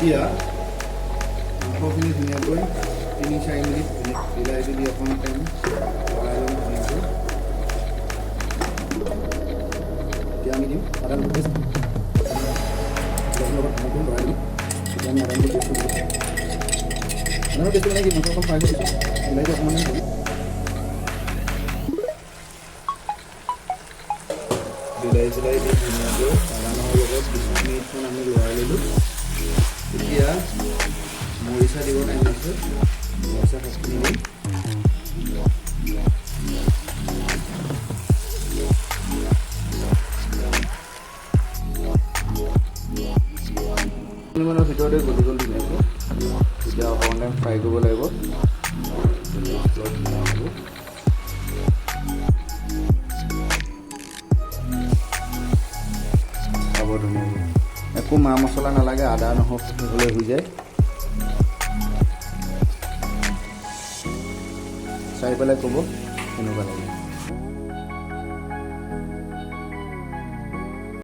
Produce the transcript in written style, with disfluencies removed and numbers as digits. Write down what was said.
এতিয়া মাংসখিনি ধুনীয়াকৈ 3-4 মিনিট বিলাহী যদি অকণমান টাইম লৰাই ল'ম ধুনীয়াকৈ। এতিয়া আমি দিম আদা নহৰু পেষ্ট, লগত ধুনীয়াকৈ লৰাই ল'ম। এতিয়া আমি আদা নহৰু পেষ্টটো দিম। আদা নহৰু পেষ্টটো মানে কি মাংস অকণ ফ্ৰাই কৰি দিছোঁ, বিলাহীটো অকণমান দিম। বিলাহী চিলাহী দি ধুনীয়াকৈ আদা নহৰুৰ লগত 20 মিনিটমান আমি লৰাই ল'লোঁ। এতিয়া মৰিচা দিব টাইম আছে, মৰিচা ফাৰ্ষ্টখিনি দিম। মানৰ ভিতৰতে গলি গ'ল ধুনীয়াকৈ। এতিয়া অকণমান টাইম ফ্ৰাই কৰিব লাগিব। খাব ধুনীয়াকৈ, একো মা মছলা নালাগে, আদা নহৰু হ'লে হৈ যায়। চাই পেলাই ক'ব কেনেকুৱা লাগে।